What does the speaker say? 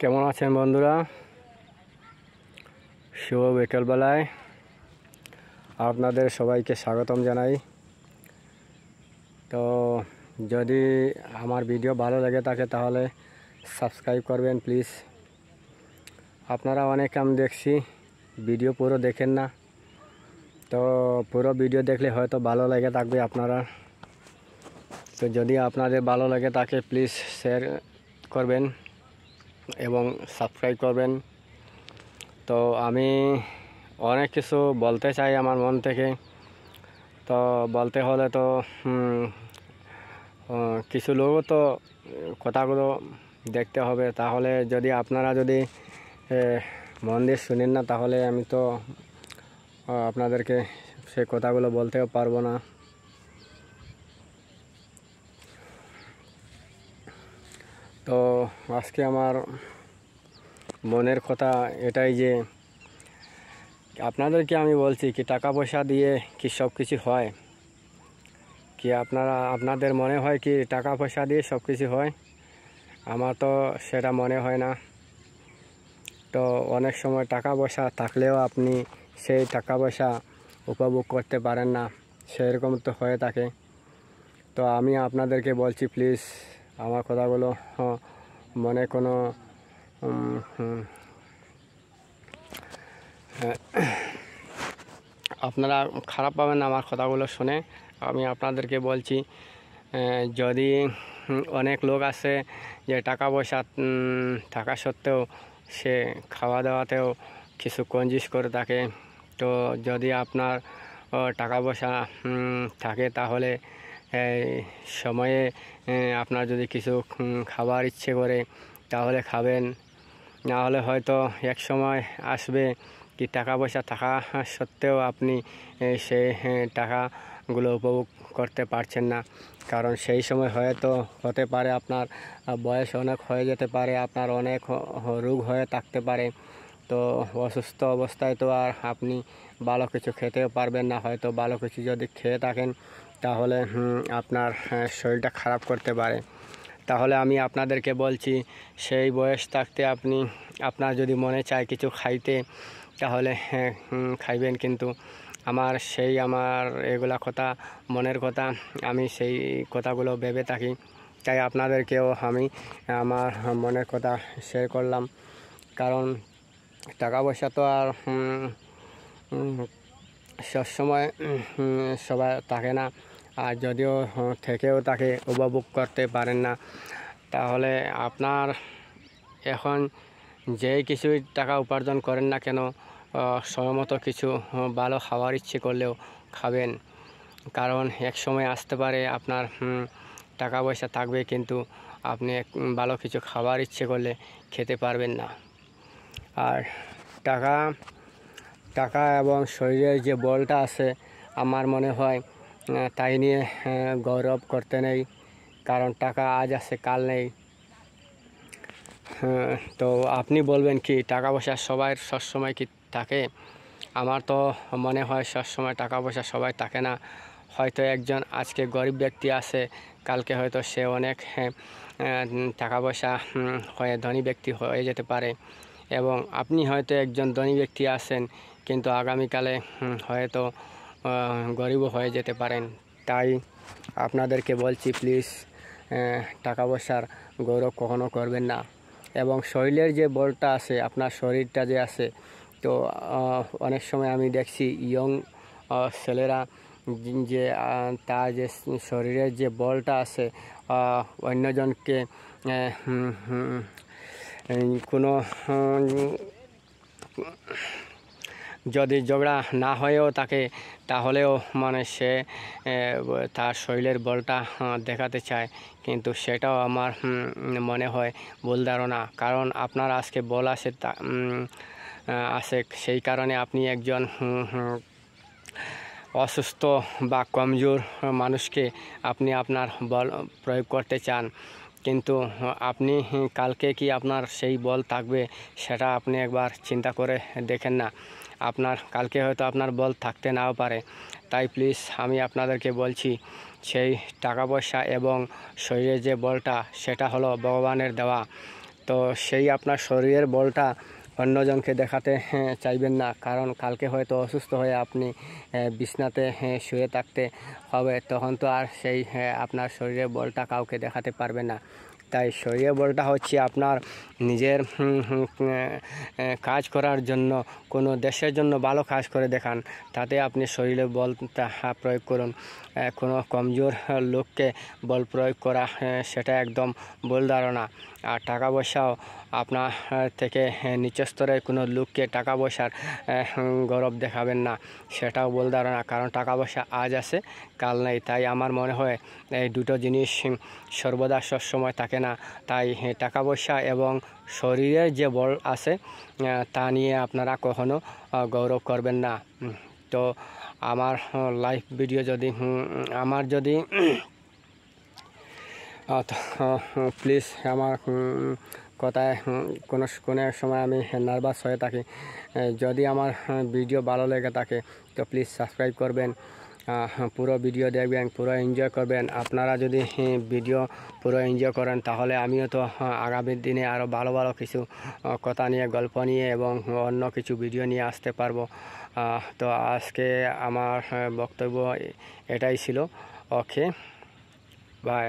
কেমন আছেন বন্ধুরা? শুভ বিকেলবেলায় আপনাদের সবাইকে স্বাগতম জানাই। তো যদি আমার ভিডিও ভালো লেগে থাকে তাহলে সাবস্ক্রাইব করবেন প্লিজ। আপনারা অনেক আমি দেখছি ভিডিও পুরো দেখেন না, তো পুরো ভিডিও দেখলে হয়তো ভালো লেগে থাকবে আপনারা। তো যদি আপনাদের ভালো লাগে থাকে প্লিজ শেয়ার করবেন এবং সাবস্ক্রাইব করবেন। তো আমি অনেক কিছু বলতে চাই আমার মন থেকে। তো বলতে হলে তো কিছু লোকও তো কথাগুলো দেখতে হবে। তাহলে যদি আপনারা যদি মন দিয়ে শুনেন না তাহলে আমি তো আপনাদেরকে সে কথাগুলো বলতেও পারবো না। তো আজকে আমার মনের কথা এটাই যে আপনাদেরকে আমি বলছি কি টাকা পয়সা দিয়ে কি সব কিছু হয়? কি আপনাদের মনে হয় কি টাকা পয়সা দিয়ে সব কিছু হয়? আমার তো সেটা মনে হয় না। তো অনেক সময় টাকা পয়সা থাকলেও আপনি সেই টাকা পয়সা উপভোগ করতে পারেন না, সেরকম তো হয়ে থাকে। তো আমি আপনাদেরকে বলছি প্লিজ আমার কথাগুলো মনে কোনো আপনারা খারাপ পাবেন না আমার কথাগুলো শুনে। আমি আপনাদেরকে বলছি যদি অনেক লোক আছে যে টাকা পয়সা থাকা সত্ত্বেও সে খাওয়া দাওয়াতেও কিছু কঞ্জুস করে থাকে। তো যদি আপনার টাকা পয়সা থাকে তাহলে সময়ে আপনার যদি কিছু খাবার ইচ্ছে করে তাহলে খাবেন, না হলে হয়তো এক সময় আসবে কি টাকা পয়সা থাকা সত্ত্বেও আপনি সেই টাকাগুলো উপভোগ করতে পারছেন না। কারণ সেই সময় হয়তো হতে পারে আপনার বয়স অনেক হয়ে যেতে পারে, আপনার অনেক রোগ হয়ে থাকতে পারে। তো অসুস্থ অবস্থায় তো আর আপনি ভালো কিছু খেতেও পারবেন না। হয়তো ভালো কিছু যদি খেয়ে থাকেন তাহলে আপনার শরীরটা খারাপ করতে পারে। তাহলে আমি আপনাদেরকে বলছি সেই বয়স থাকতে আপনার যদি মনে চায় কিছু খাইতে তাহলে খাইবেন, কিন্তু আমার এগুলা কথা মনের কথা, আমি সেই কথাগুলো ভেবে থাকি। তাই আপনাদেরকেও আমি আমার মনের কথা শেয়ার করলাম। কারণ টাকা পয়সা তো আর সবসময় সবাই থাকে না, আর যদিও থেকেও তাকে উপভোগ করতে পারেন না। তাহলে আপনার এখন যেই কিছুই টাকা উপার্জন করেন না কেন সময়মতো কিছু ভালো খাওয়ার ইচ্ছে করলেও খাবেন। কারণ এক সময় আসতে পারে আপনার টাকা পয়সা থাকবে কিন্তু আপনি ভালো কিছু খাবার ইচ্ছে করলে খেতে পারবেন না। আর টাকা এবং শরীরের যে বলটা আছে আমার মনে হয় তাই নিয়ে গৌরব করতে নেই। কারণ টাকা আজ আছে কাল নেই। তো আপনি বলবেন কি টাকা পয়সা সবাই সবসময় কি থাকে? আমার তো মনে হয় সবসময় টাকা পয়সা সবাই থাকে না। হয়তো একজন আজকে গরিব ব্যক্তি আছে, কালকে হয়তো সে অনেক টাকা পয়সা হয়ে ধনী ব্যক্তি হয়ে যেতে পারে। এবং আপনি হয়তো একজন ধনী ব্যক্তি আছেন কিন্তু আগামীকালে হয়তো গরিবও হয়ে যেতে পারেন। তাই আপনাদেরকে বলছি প্লিজ টাকা পয়সার গৌরব কখনো করবেন না। এবং শরীরের যে বলটা আছে, আপনার শরীরটা যে আছে, তো অনেক সময় আমি দেখছি ইয়ং ছেলেরা যে তার যে শরীরের যে বলটা আছে অন্যজনকে কোনো যদি ঝগড়া না হয়েও থাকে তাহলেও মানে সে তার শরীরের বলটা দেখাতে চায়, কিন্তু সেটাও আমার মনে হয় ভুল ধারণা। কারণ আপনার আজকে বল আছে আছে সেই কারণে আপনি একজন অসুস্থ বা কমজোর মানুষকে আপনি আপনার বল প্রয়োগ করতে চান, কিন্তু আপনি কালকে কি আপনার সেই বল থাকবে সেটা আপনি একবার চিন্তা করে দেখেন না। আপনার কালকে হয়তো আপনার বল থাকতে নাও পারে। তাই প্লিজ আমি আপনাদেরকে বলছি সেই টাকা পয়সা এবং শরীরের যে বলটা সেটা হলো ভগবানের দেওয়া। তো সেই আপনার শরীরের বলটা অন্যজনকে দেখাতে চাইবেন না, কারণ কালকে হয়তো অসুস্থ হয়ে আপনি বিছনাতে শুয়ে থাকতে হবে, তখন তো আর সেই আপনার শরীরের বলটা কাউকে দেখাতে পারবেন না। তাই শরীরের বলটা হচ্ছে আপনার নিজের কাজ করার জন্য, কোনো দেশের জন্য ভালো কাজ করে দেখান, তাতে আপনি শরীরে বলটা প্রয়োগ করুন। কোনো কমজোর লোককে বল প্রয়োগ করা সেটা একদম ভুল ধারণা। আর টাকা পয়সাও আপনার থেকে নিচু স্তরের কোনো লোককে টাকা পয়সার গৌরব দেখাবেন না, সেটাও ভুল ধারণা, কারণ টাকা পয়সা আজ আছে কাল নেই। তাই আমার মনে হয় এই দুটো জিনিস সর্বদা সবসময় থাকে না। তাই টাকা পয়সা এবং শরীরের যে বল আছে তা নিয়ে আপনারা কখনো গৌরব করবেন না। তো আমার লাইভ ভিডিও যদি আমার যদি প্লিজ আমার কথায় কোনো সময় আমি নার্ভাস হয়ে থাকি। যদি আমার ভিডিও ভালো লেগে থাকে তো প্লিজ সাবস্ক্রাইব করবেন, পুরো ভিডিও দেখবেন, পুরো এনজয় করবেন। আপনারা যদি ভিডিও পুরো এনজয় করেন তাহলে আমিও তো আগামী দিনে আরও ভালো ভালো কিছু কথা নিয়ে, গল্প নিয়ে এবং অন্য কিছু ভিডিও নিয়ে আসতে পারবো। তো আজকে আমার বক্তব্য এটাই ছিল। ওকে, বাই।